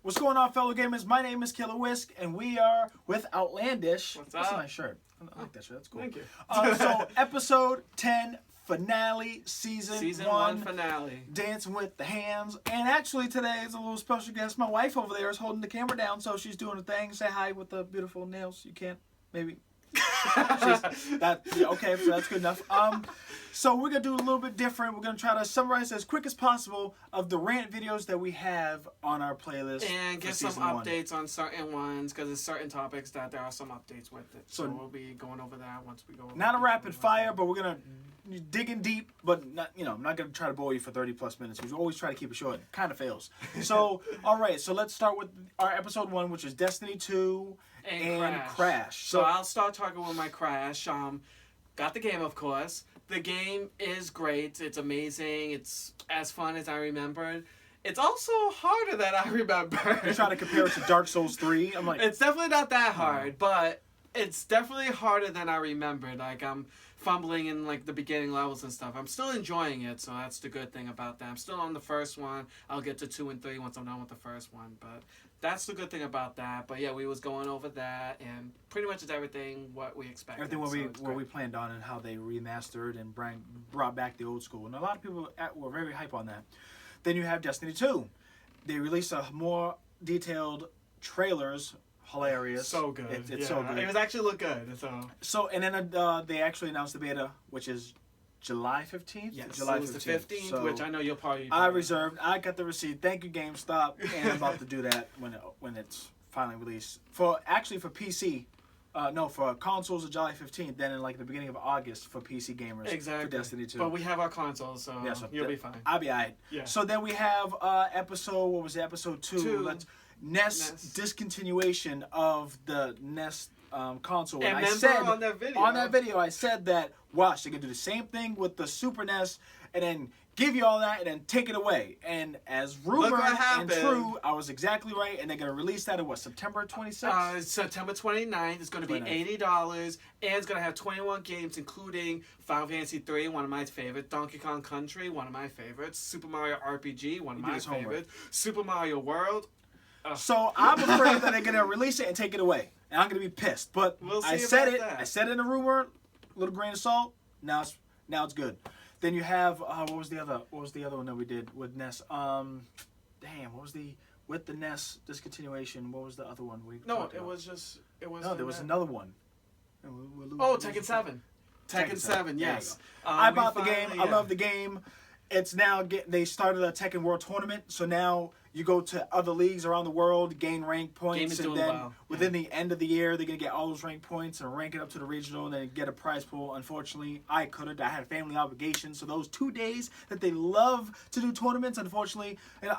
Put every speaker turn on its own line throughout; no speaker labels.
What's going on, fellow gamers? My name is Killer Whisk, and we are with Outlandish.
What's
That's
up?
a nice shirt. I like that shirt. That's cool.
Thank you.
So, episode 10, finale, season 1
finale.
Dancing with the Hams. And actually, today is a little special guest. My wife over there is holding the camera down, so she's doing a thing. Say hi with the beautiful nails. You can't, maybe. Okay, so that's good enough. So we're gonna do a little bit different. We're gonna try to summarize as quick as possible of the rant videos that we have on our playlist
And give some updates on certain ones, because there's certain topics that there are some updates with it. So we'll be going over that once we go over
not a rapid fire, but we're gonna dig in deep, but not, I'm not gonna try to bore you for 30+ minutes. We always try to keep it short. It kind of fails. So alright, so let's start with our episode 1, which is Destiny 2 and Crash.
So I'll start talking with my Crash. Got the game, of course. The game is great. It's amazing. It's as fun as I remembered. It's also harder than I remember.
You're trying to compare it to Dark Souls 3. I'm like,
it's definitely not that hard, but it's definitely harder than I remembered. Like, I'm fumbling in like the beginning levels and stuff. I'm still enjoying it, so that's the good thing about that. I'm still on the first one. I'll get to 2 and 3 once I'm done with the first one, but that's the good thing about that. But yeah, we was going over that, and pretty much it's everything what we expected.
Everything what we planned on, and how they remastered and brought back the old school. And a lot of people were very hype on that. Then you have Destiny 2. They released a more detailed trailers. Hilarious.
So good.
It's so good.
It was actually look good.
So and then they actually announced the beta, which is July 15th?
Yes,
July
it was 15th. The 15th,
so
which I know you'll probably...
I reserved. I got the receipt. Thank you, GameStop. And I'm about to do that when it's finally released. For PC. For consoles of July 15th, then in like the beginning of August for PC gamers.
Exactly.
For Destiny 2.
But we have our consoles, so, you'll be fine.
I'll be alright.
Yeah.
So then we have episode 2. NES discontinuation of the NES console.
And
I said
on that video,
I said that watch, they can do the same thing with the Super NES and then give you all that and then take it away. And as rumored and true, I was exactly right. And they're gonna release that at September 26th?
September 29th. It's gonna be $80, and it's gonna have 21 games, including Final Fantasy 3, one of my favorites, Donkey Kong Country, one of my favorites, Super Mario RPG, one of my favorites, Super Mario World.
So I'm afraid that they're gonna release it and take it away, and I'm gonna be pissed. But
we'll see
I said it.
That.
I said it in a rumor, little grain of salt. Now it's good. Then you have what was the other one that we did with NES? With the NES discontinuation? What was the other one we?
No, it was.
No, there was another one.
Tekken 7. Tekken 7, yes.
I bought the game. Yeah. I love the game. It's now they started a Tekken World Tournament, so now you go to other leagues around the world, gain rank points, and then within the end of the year, they're gonna get all those rank points and rank it up to the regional, and then get a prize pool. Unfortunately, I couldn't. I had family obligations, so those 2 days that they love to do tournaments, unfortunately, and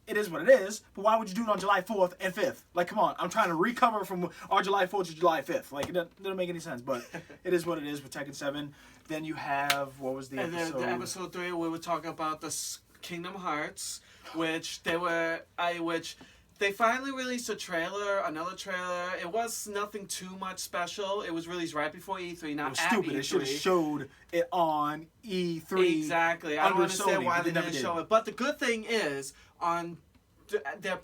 it is what it is. But why would you do it on July 4th and 5th? Like, come on, I'm trying to recover from our July 4th to July 5th. Like, it doesn't make any sense, but it is what it is with Tekken 7. Then you have, what was the episode?
And then the episode 3, we were talking about the Kingdom Hearts, which they finally released another trailer. It was nothing too much special. It was released right before E3, not at
stupid.
E3.
They should have showed it on E3.
Exactly. I don't understand why they didn't show it. But the good thing is, on their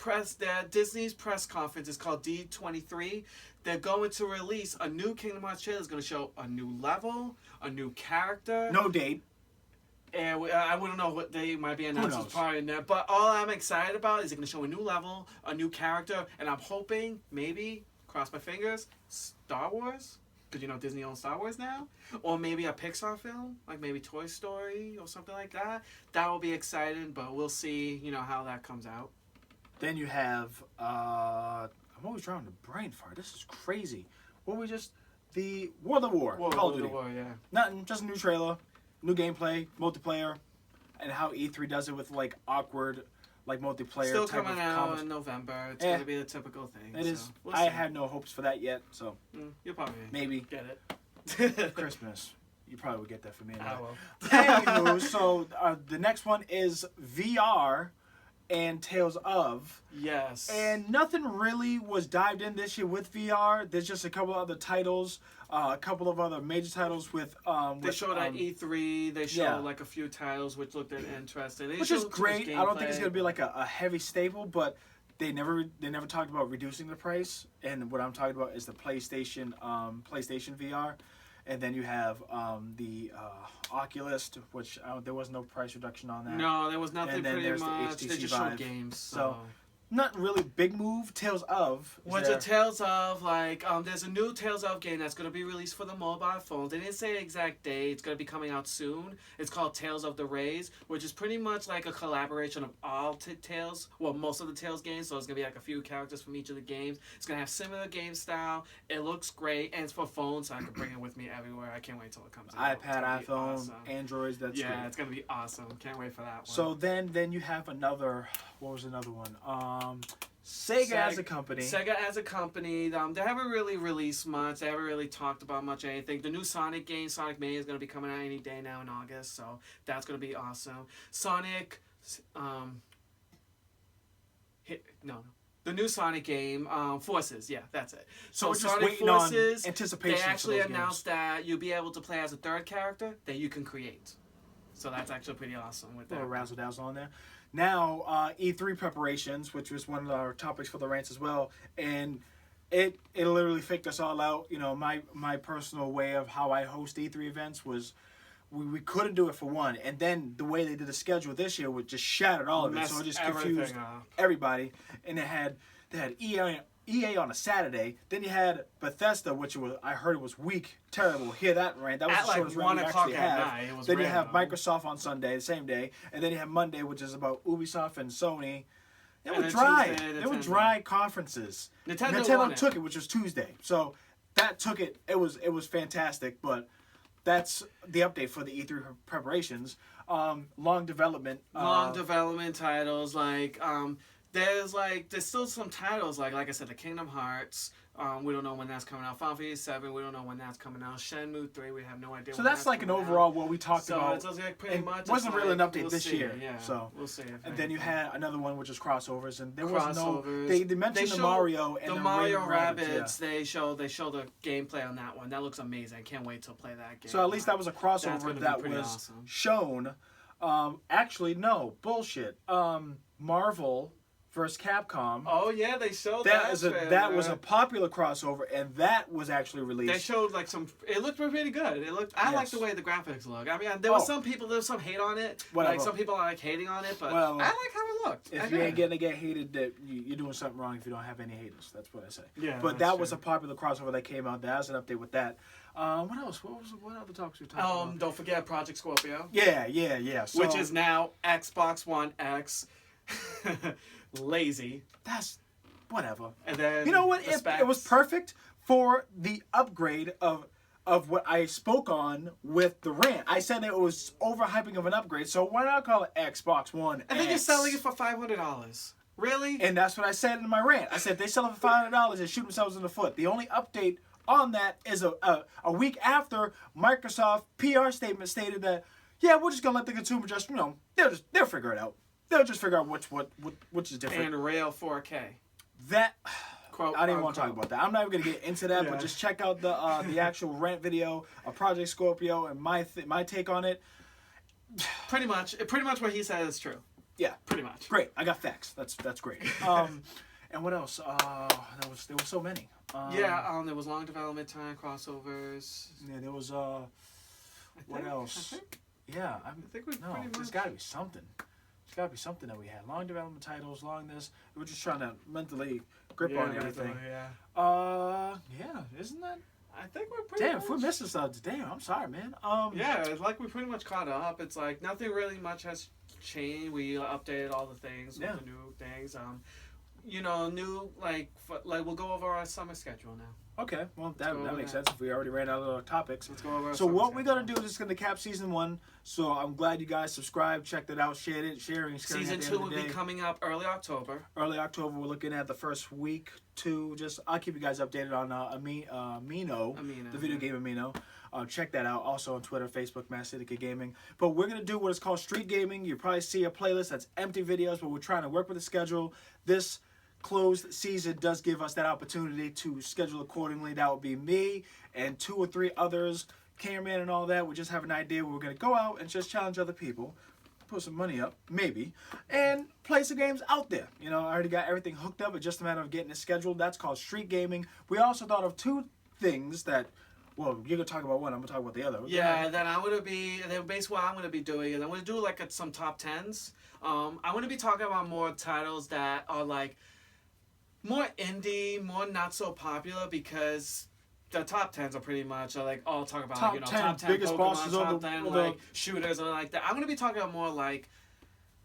Disney's press conference is called D23. They're going to release a new Kingdom Hearts trailer. It's going to show a new level, a new character.
No date.
And I wouldn't know what they might be announcing probably in there. But all I'm excited about is it's going to show a new level, a new character, and I'm hoping, maybe, cross my fingers, Star Wars. Because, Disney owns Star Wars now. Or maybe a Pixar film, like maybe Toy Story or something like that. That will be exciting, but we'll see, how that comes out.
Then you have, I'm always drawing the brain fart. This is crazy. The World of War. Call of Duty.
War, yeah.
Nothing, just a new trailer, new gameplay, multiplayer, and how E3 does it with, like, awkward, like, multiplayer
Still
type
coming
of
out in November. It's going to be the typical thing.
It is.
We'll
I had no hopes for that yet, so.
You'll probably
maybe
get it.
Christmas. You probably would get that for me.
I will.
Anywho, so the next one is VR and Tales of.
Yes.
And nothing really was dived in this year with VR. There's just a couple other titles, a couple of other major titles with.
They showed at E3. They showed like a few titles which looked interesting.
Which is great. I don't think it's gonna be like a heavy staple, but They never talked about reducing the price, and what I'm talking about is the PlayStation VR, and then you have the Oculus, which there was no price reduction on that.
No, there was nothing.
And then
pretty
there's
much.
the HTC
they just
Vive.
showed games.
So not really big move. Tales of.
What's a Tales of, like, there's a new Tales of game that's going to be released for the mobile phones. They didn't say the exact date. It's going to be coming out soon. It's called Tales of the Rays, which is pretty much like a collaboration of all Tales, well, most of the Tales games, so it's going to be like a few characters from each of the games. It's going to have similar game style. It looks great, and it's for phones, so I can bring it with me everywhere. I can't wait till it comes out.
iPad, iPhone, awesome. Androids, that's great.
Yeah, it's going to be awesome. Can't wait for that one.
So then you have another, what was another one? Sega as a company.
Sega as a company, they haven't really released much. They haven't really talked about much anything. The new Sonic game, Sonic Mania, is going to be coming out any day now in August, so that's going to be awesome. Sonic, the new Sonic game, Forces, yeah, that's it.
So we're just
Sonic
waiting
Forces,
on anticipation.
They actually
for those
announced
games.
that you'll be able to play as a third character that you can create. So that's actually pretty awesome with that.
A little razzle dazzle on there. Now, E3 preparations, which was one of our topics for the rants as well, and it literally faked us all out. You know, my personal way of how I host E3 events was we couldn't do it for one, and then the way they did the schedule this year would just shattered all of it, so it just confused everybody. And they had EA on a Saturday, then you had Bethesda, which I heard it was weak, terrible. Hear that, Rant? That was
at
the shortest
like 1 o'clock at night. It was
then
random.
You have Microsoft on Sunday, the same day, and then you have Monday, which is about Ubisoft and Sony. They were dry. They were dry conferences. Nintendo took it, which was Tuesday. So that took it. It was fantastic, but that's the update for the E3 preparations. Long development
titles there's still some titles like I said, the Kingdom Hearts. We don't know when that's coming out. Final Fantasy 7, we don't know when that's coming out. Shenmue 3, we have no idea.
So that's like an overall what we talked about.
So it's like pretty much.
It wasn't really an update this year.
Yeah,
so
we'll see.
And then you had another one which was crossovers, and there was
no.
They mentioned the Mario and
the Mario Rabbids. Yeah. They show the gameplay on that one. That looks amazing. I can't wait to play that game.
So at least that was a crossover that was
awesome.
Shown. Actually, no bullshit. Marvel versus Capcom.
Oh yeah, they showed
that was a popular crossover, and that was actually released.
They showed it looked pretty good. I like the way the graphics look. I mean, there was some some hate on it.
Whatever.
Like some people are hating on it, but I like how it looked.
If you ain't gonna get hated, that you're doing something wrong if you don't have any haters. That's what I say.
Yeah.
But that was a popular crossover that came out. That was an update with that. What else? What other topics we talking about?
Don't forget Project Scorpio.
Yeah. So,
which is now Xbox One X. Lazy.
That's whatever.
And then
you know what? It was perfect for the upgrade of what I spoke on with the rant. I said it was overhyping of an upgrade, so why not call it Xbox One
and then you're selling it for $500. Really?
And that's what I said in my rant. I said if they sell it for $500, they shoot themselves in the foot. The only update on that is a week after Microsoft PR statement stated that we're just gonna let the consumer just they'll figure it out. They'll just figure out which is different.
And rail 4K.
That quote. I didn't want to talk about that. I'm not even gonna get into that, but just check out the actual rant video of Project Scorpio and my take on it.
Pretty much what he said is true.
Yeah,
pretty much.
Great. I got facts. That's great. And what else? There were so many.
There was long development time crossovers.
Yeah, there was what else? I
think we pretty much.
There's got to be something. There's got to be something that we had. Long development titles, long this. We're just trying to mentally grip on everything. Isn't that?
I think we're pretty.
Damn, if we're missing stuff, damn, I'm sorry, man.
It's like we pretty much caught up. It's like nothing really much has changed. We updated all the things with the new things. New we'll go over our summer schedule now.
Okay, well that makes sense if we already ran out of our topics.
Let's go over our
So what we're gonna do is just gonna cap season 1. So I'm glad you guys subscribed, checked it out, sharing.
Season 2 will be coming up early October.
Early October, we're looking at the first week to I'll keep you guys updated on Amino, the video game Amino. Check that out. Also on Twitter, Facebook, Massidica Gaming. But we're gonna do what is called street gaming. You probably see a playlist that's empty videos, but we're trying to work with the schedule. This closed season does give us that opportunity to schedule accordingly. That would be me and 2 or 3 others, cameraman and all that. We just have an idea where we're going to go out and just challenge other people. put some money up, maybe, and play some games out there. You know, I already got everything hooked up. It's just a matter of getting it scheduled. That's called street gaming. We also thought of two things that, well, you're going to talk about one. I'm going to talk about the other.
Yeah, then basically what I'm going to be doing is I'm going to do like some top 10s. I'm going to be talking about more titles that are like more indie, more not so popular, because the top 10s are pretty much like all talk about
top
like,
10
top 10
biggest
Pokemon,
bosses
top 10 like shooters and like that. I'm gonna be talking about more like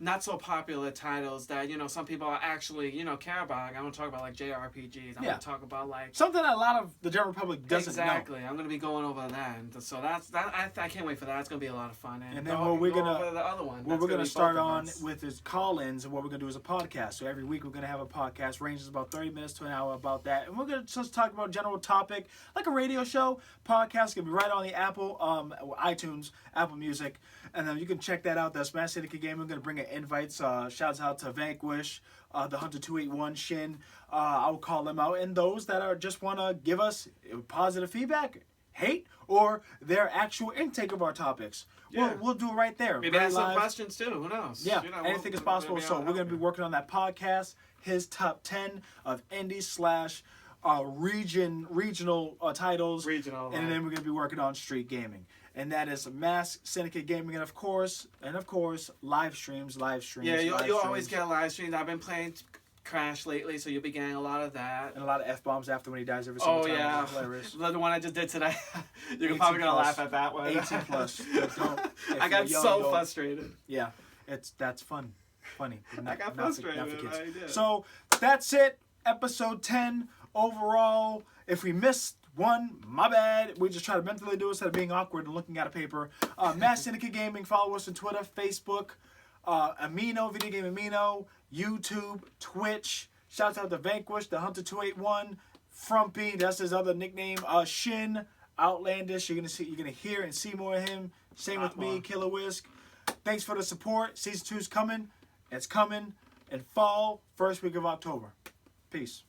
not so popular titles that, you know, some people are actually, you know, care about. I'm gonna talk about like JRPGs. I'm gonna talk about like
something that a lot of the general public doesn't know.
Exactly. I'm gonna be going over that, and so I can't wait for that. It's gonna be a lot of fun.
And then what we're gonna
over the other one.
What we're gonna start on with is call-ins, and what we're gonna do is a podcast. So every week we're gonna have a podcast, ranges about 30 minutes to an hour about that, and we're gonna just talk about a general topic like a radio show. Podcast gonna be right on the Apple, iTunes, Apple Music, and then you can check that out. That's Mass Syndicate Gaming. We're gonna bring in invites. Shouts out to Vanquish, the Hunter 281, Shin. I'll call them out, and those that are just wanna give us positive feedback, hate, or their actual intake of our topics. Yeah. We'll do it right there.
Maybe ask some questions too. Who knows?
Yeah, you know, anything is possible. So we're going to be working on that podcast, his top 10 of indie / regional titles. And then we're going to be working on street gaming. And that is Mass Syndicate Gaming, and of course, live streams.
Yeah, you'll always get live streams. I've been playing Crash lately, so you'll be getting a lot of that.
And a lot of F-bombs after when he dies every single time.
Oh, yeah. The one I just did today. You're probably going to laugh at that one.
18 plus.
I got so frustrated.
Yeah, that's fun. Funny.
I got frustrated. Not for kids. I did.
So, that's it. Episode 10 overall. If we missed one, my bad. We just try to mentally do it instead of being awkward and looking at a paper. Mass Syndicate Gaming. Follow us on Twitter, Facebook, Amino, Video Game Amino, YouTube, Twitch. Shouts out to Vanquish, the Hunter 281, Frumpy, that's his other nickname. Shin, Outlandish. You're gonna hear and see more of him. Same with me, Killer Whisk. Thanks for the support. Season 2's coming. It's coming in fall, first week of October. Peace.